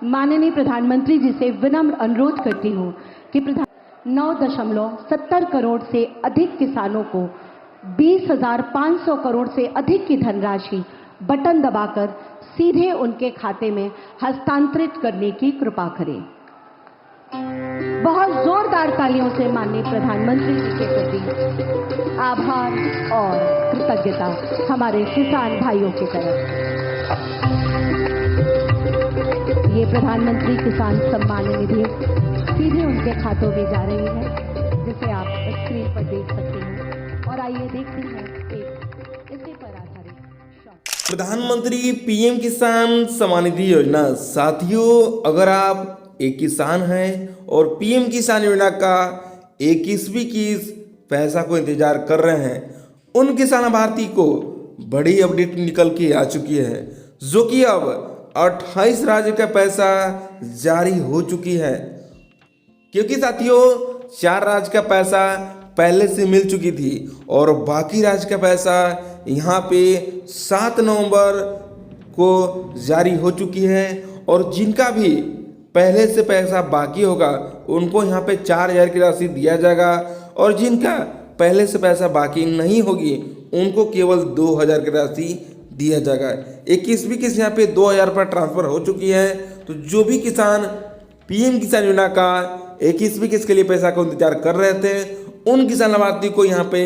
माननीय प्रधानमंत्री जी से विनम्र अनुरोध करती हूँ कि 9.70 करोड़ से अधिक किसानों को 20,500 करोड़ से अधिक की धनराशि बटन दबाकर सीधे उनके खाते में हस्तांतरित करने की कृपा करें। बहुत जोरदार तालियों से माननीय प्रधानमंत्री जी के प्रति आभार और कृतज्ञता हमारे किसान भाइयों की तरफ। ये प्रधानमंत्री किसान सम्मान निधि सीधे उनके खातों में जा रही है, जिसे आप स्क्रीन पर देख सकते हैं। और आइए देखते हैं एक इसी पर आधारित शॉट। प्रधानमंत्री पीएम किसान सम्मान निधि योजना। साथियों, अगर आप एक किसान हैं और पीएम किसान योजना का 21वीं किस्त पैसा को इंतजार कर रहे हैं, उन किसान लाभार्थी को बड़ी अपडेट निकल के आ चुकी है, जो कि अब 28 राज्य का पैसा जारी हो चुकी है। क्योंकि साथियों 4 राज्य का पैसा पहले से मिल चुकी थी और बाकी राज्य का पैसा यहाँ पे 7 नवंबर को जारी हो चुकी है। और जिनका भी पहले से पैसा बाकी होगा उनको यहाँ पे 4,000 की राशि दिया जाएगा, और जिनका पहले से पैसा बाकी नहीं होगी उनको केवल 2,000 की राशि दिया जाएगा। 21वीं किस्त यहाँ पे 2,000 पर ट्रांसफर हो चुकी है। तो जो भी किसान पीएम किसान योजना का 21वीं किस्त के लिए पैसा का इंतजार कर रहे थे, उन किसान लाभार्थी को यहाँ पे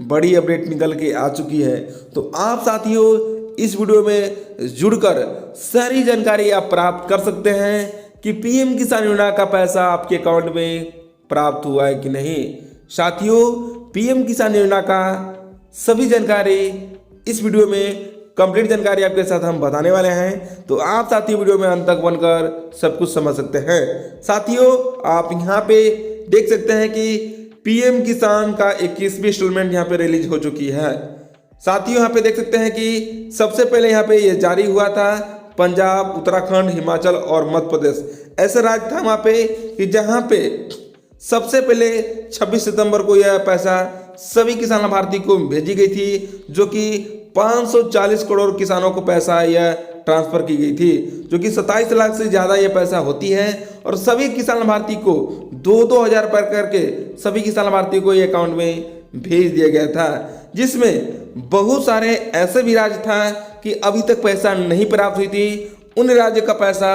बड़ी अपडेट निकल के आ चुकी है। तो आप साथियों इस वीडियो में जुड़कर सारी जानकारी आप प्राप्त कर सकते हैं कि पीएम किसान योजना का पैसा आपके अकाउंट में प्राप्त हुआ है कि नहीं। साथियों, पीएम किसान योजना का सभी जानकारी इस वीडियो में कंप्लीट जानकारी आपके साथ हम बताने वाले हैं। तो आप साथियों वीडियो में अंत तक बनकर सब कुछ समझ सकते हैं। साथियों, आप यहाँ पे देख सकते हैं कि पीएम किसान का 21वीं इंस्टॉलमेंट यहाँ पे रिलीज हो चुकी है। साथियों यहाँ पे देख सकते हैं कि सबसे पहले यहाँ पे ये जारी हुआ था पंजाब, उत्तराखंड, हिमाचल और मध्य प्रदेश। ऐसा राज्य था वहाँ पे कि जहाँ पे सबसे पहले 26 सितंबर को यह पैसा सभी किसान लाभार्थी को भेजी गई थी, जो कि 540 करोड़ किसानों को पैसा यह ट्रांसफर की गई थी, जो कि 27 लाख से ज़्यादा यह पैसा होती है। और सभी किसान लाभार्थी को 2-2 हज़ार पर करके सभी किसान लाभार्थी को ये अकाउंट में भेज दिया गया था, जिसमें बहुत सारे ऐसे भी राज्य था कि अभी तक पैसा नहीं प्राप्त हुई थी। उन राज्य का पैसा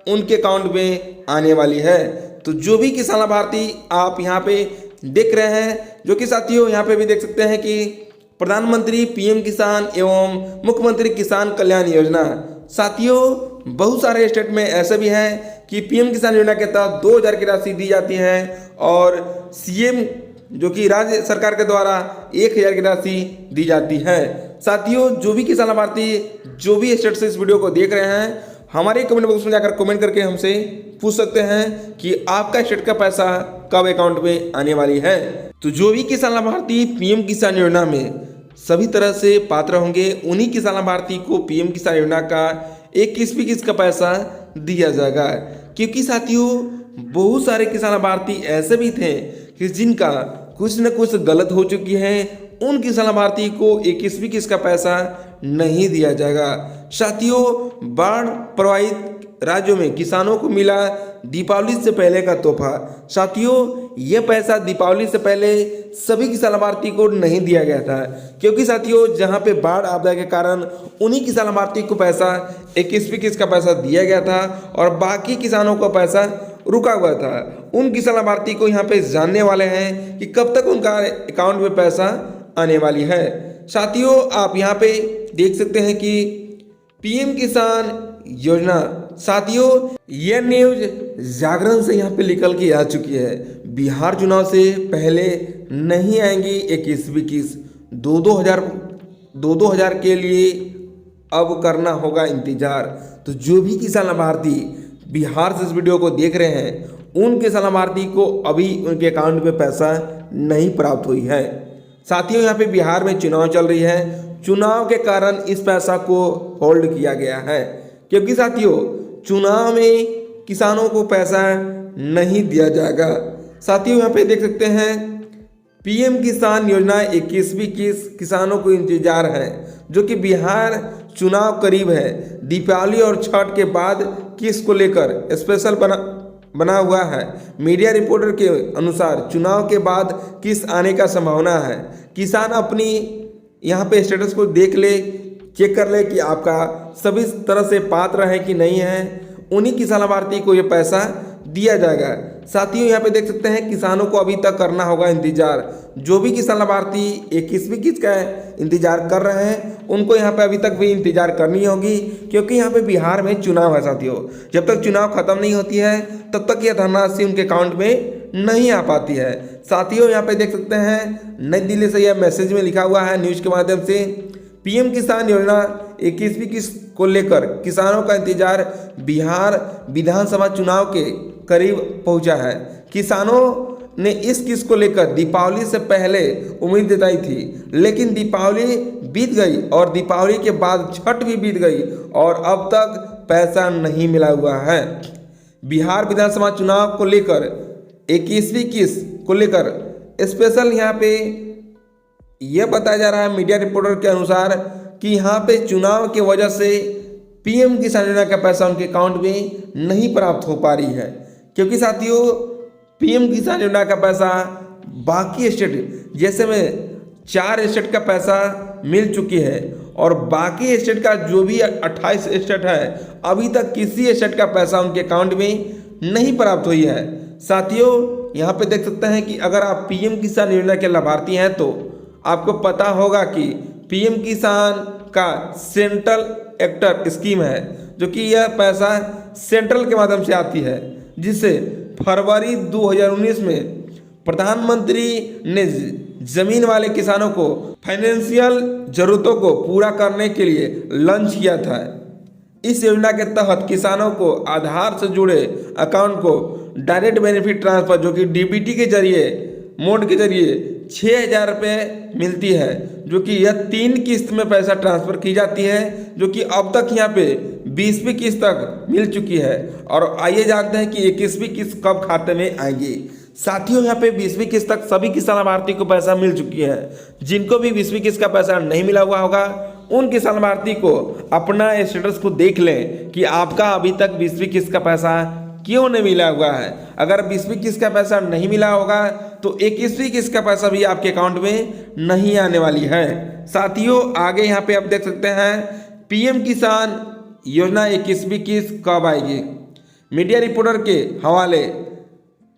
उनके अकाउंट में आने वाली है। तो जो भी किसान लाभार्थी आप यहाँ पे देख रहे हैं, जो कि साथियों यहाँ पे भी देख सकते हैं कि प्रधानमंत्री पीएम किसान एवं मुख्यमंत्री किसान कल्याण योजना। साथियों बहुत सारे स्टेट में ऐसे भी हैं कि पीएम किसान योजना के तहत 2,000 की राशि दी जाती है, और सीएम जो कि राज्य सरकार के द्वारा 1,000 की राशि दी जाती है। साथियों जो भी किसान लाभार्थी जो भी स्टेट से इस वीडियो को देख रहे हैं, हमारे कमेंट बॉक्स में जाकर कमेंट करके हमसे पूछ सकते हैं कि आपका स्टेट का पैसा कब अकाउंट में आने वाली है। तो जो भी किसान लाभार्थी पीएम किसान योजना में सभी तरह से पात्र होंगे, उन्हीं किसान लाभार्थी को पीएम किसान योजना का 21वीं किस्त का पैसा दिया जाएगा। क्योंकि साथियों बहुत सारे किसान लाभार्थी ऐसे भी थे कि जिनका कुछ न कुछ गलत हो चुकी है, उन किसान लाभार्थी को 21वीं किस्त का पैसा नहीं दिया जाएगा। साथियों बाढ़ प्रभावित राज्यों में किसानों को मिला दीपावली से पहले का तोहफा। साथियों यह पैसा दीपावली से पहले सभी किसान लाभार्थी को नहीं दिया गया था, क्योंकि साथियों जहां पे बाढ़ आपदा के कारण उन्हीं किसान लाभार्थी को पैसा 21वीं किस्त का पैसा दिया गया था, और बाकी किसानों का पैसा रुका हुआ था। उन किसान लाभार्थी को यहाँ पे जानने वाले हैं कि कब तक उनका अकाउंट में पैसा आने वाली है। साथियों आप यहाँ पे देख सकते हैं कि पीएम किसान योजना। साथियों यह न्यूज जागरण से यहाँ पे निकल के आ चुकी है। बिहार चुनाव से पहले नहीं आएंगी 21वीं किस्त। 2-2 हज़ार के लिए अब करना होगा इंतजार। तो जो भी किसान लाभार्थी बिहार से इस वीडियो को देख रहे हैं, उन किसान लाभार्थी को अभी उनके अकाउंट में पैसा नहीं प्राप्त हुई है। साथियों यहाँ पे बिहार में चुनाव चल रही है, चुनाव के कारण इस पैसा को होल्ड किया गया है। क्योंकि साथियों चुनाव में किसानों को पैसा नहीं दिया जाएगा। साथियों यहाँ पे देख सकते हैं पीएम किसान योजना 21वीं किस्त किसानों को इंतजार है, जो कि बिहार चुनाव करीब है, दीपावली और छठ के बाद किस को लेकर स्पेशल बना हुआ है। मीडिया रिपोर्टर के अनुसार चुनाव के बाद किस आने का संभावना है। किसान अपनी यहाँ पे स्टेटस को देख ले, चेक कर ले कि आपका सभी तरह से पात्र है कि नहीं है, उन्हीं किसान लाभार्थी को ये पैसा दिया जाएगा। साथियों यहाँ पे देख सकते हैं किसानों को अभी तक करना होगा इंतजार। जो भी किसान लाभार्थी 21वीं किस्त का इंतजार कर रहे हैं उनको यहाँ पे अभी तक भी इंतजार करनी होगी, क्योंकि यहाँ पे बिहार में चुनाव है साथियों। जब तक चुनाव खत्म नहीं होती है तब तक यह धनराशि उनके अकाउंट में नहीं आ पाती है। साथियों यहाँ पे देख सकते हैं नई दिल्ली से यह मैसेज में लिखा हुआ है न्यूज के माध्यम से, पीएम किसान योजना 21वीं किस्त को लेकर किसानों का इंतजार बिहार विधानसभा चुनाव के करीब पहुंचा है। किसानों ने इस किस्त को लेकर दीपावली से पहले उम्मीद जताई थी, लेकिन दीपावली बीत गई और दीपावली के बाद छठ भी बीत गई और अब तक पैसा नहीं मिला हुआ है। बिहार विधानसभा चुनाव को लेकर 21वीं किस्त को लेकर स्पेशल यहाँ पे यह बताया जा रहा है मीडिया रिपोर्टर के अनुसार कि यहाँ पे चुनाव की वजह से पीएम किसान योजना का पैसा उनके अकाउंट में नहीं प्राप्त हो पा रही है, क्योंकि साथियों पीएम किसान योजना का पैसा बाकी स्टेट जैसे में 4 स्टेट का पैसा मिल चुकी है और बाकी स्टेट का जो भी 28 स्टेट है अभी तक किसी स्टेट का पैसा उनके अकाउंट में नहीं प्राप्त हुई है। साथियों यहाँ पे देख सकते हैं कि अगर आप पीएम किसान योजना के लाभार्थी हैं तो आपको पता होगा कि पीएम किसान का सेंट्रल एक्टर स्कीम है, जो कि यह पैसा सेंट्रल के माध्यम से आती है, जिससे फरवरी 2019 में प्रधानमंत्री ने जमीन वाले किसानों को फाइनेंशियल जरूरतों को पूरा करने के लिए लॉन्च किया था। इस योजना के तहत किसानों को आधार से जुड़े अकाउंट को डायरेक्ट बेनिफिट ट्रांसफर जो कि डीबीटी के जरिए मोड के जरिए 6,000 रुपये मिलती है, जो कि यह 3 किस्त में पैसा ट्रांसफ़र की जाती है, जो कि अब तक यहाँ पे 20वीं किस्त तक मिल चुकी है। और आइए जानते हैं कि 21वीं किस्त कब खाते में आएगी। साथियों यहाँ पे 20वीं किस्त तक सभी किसान लाभार्थी को पैसा मिल चुकी है। जिनको भी 20वीं किस्त का पैसा नहीं मिला हुआ होगा उन किसान लाभार्थी को अपना स्टेटस को देख लें कि आपका अभी तक 20वीं किस्त का पैसा क्यों नहीं मिला हुआ है। अगर 20वीं किस्त का पैसा नहीं मिला होगा तो 21वीं किस्त का पैसा भी आपके अकाउंट में नहीं आने वाली है। साथियों आगे यहाँ पे आप देख सकते हैं पीएम किसान योजना 21वीं किस्त कब आएगी। मीडिया रिपोर्टर के हवाले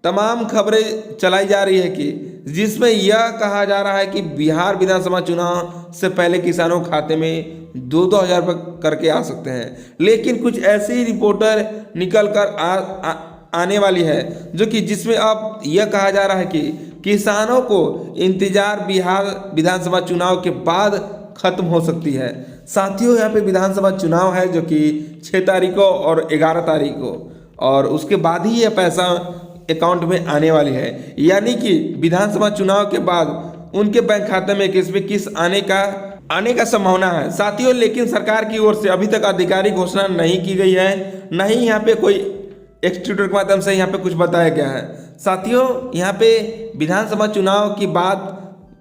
तमाम खबरें चलाई जा रही है कि जिसमें यह कहा जा रहा है कि बिहार विधानसभा चुनाव से पहले किसानों के खाते में 2-2 हज़ार रुपये करके आ सकते हैं, लेकिन कुछ ऐसी रिपोर्टर निकल कर आने वाली है जो कि जिसमें अब यह कहा जा रहा है कि किसानों को इंतजार बिहार विधानसभा चुनाव के बाद खत्म हो सकती है। साथियों यहाँ पे विधानसभा चुनाव है जो कि 6 तारीख को और 11 तारीख को, और उसके बाद ही यह पैसा अकाउंट में आने वाली है, यानी कि विधानसभा चुनाव के बाद उनके बैंक खाते में 21वीं किस्त आने का संभावना है। साथियों लेकिन सरकार की ओर से अभी तक आधिकारिक घोषणा नहीं की गई है, न ही यहाँ पे कोई एक्सट्रीब्यूटर के माध्यम से यहाँ पे कुछ बताया गया है। साथियों यहाँ पे विधानसभा चुनाव की बात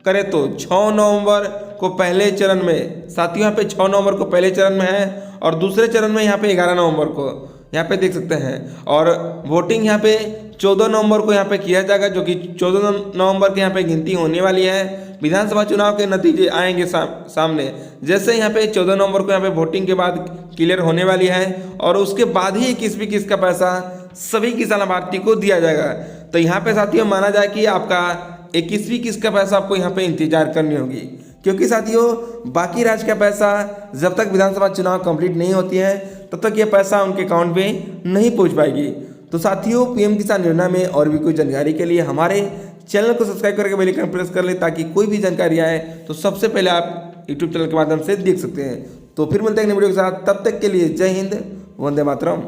करें तो 6 नवंबर को पहले चरण में, साथियों यहाँ पे 6 नवंबर को पहले चरण में है और दूसरे चरण में यहाँ पे 11 नवंबर को यहाँ पे देख सकते हैं, और वोटिंग यहाँ पे 14 नवंबर को यहाँ पे किया जाएगा, जो कि 14 नवंबर के यहाँ पे गिनती होने वाली है। विधानसभा चुनाव के नतीजे आएंगे सामने, जैसे यहाँ पे 14 नवंबर को यहाँ पे वोटिंग के बाद क्लियर होने वाली है और उसके बाद ही 21वीं किस्त का पैसा सभी किसान लाभार्थी को दिया जाएगा। तो यहाँ पे साथियों माना जाए कि आपका 21वीं किस्त का पैसा आपको यहाँ पे इंतजार करनी होगी, क्योंकि साथियों बाकी राज्य का पैसा जब तक विधानसभा चुनाव कंप्लीट नहीं होती है तब तक ये पैसा उनके अकाउंट में नहीं पहुंच पाएगी। तो साथियों पीएम किसान योजना में और भी कोई जानकारी के लिए हमारे चैनल को सब्सक्राइब करके बेल आइकन प्रेस कर ले, ताकि कोई भी जानकारी आए तो सबसे पहले आप यूट्यूब चैनल के माध्यम से देख सकते हैं। तो फिर मिलते हैं नई वीडियो के साथ, तब तक के लिए जय हिंद, वंदे मातरम।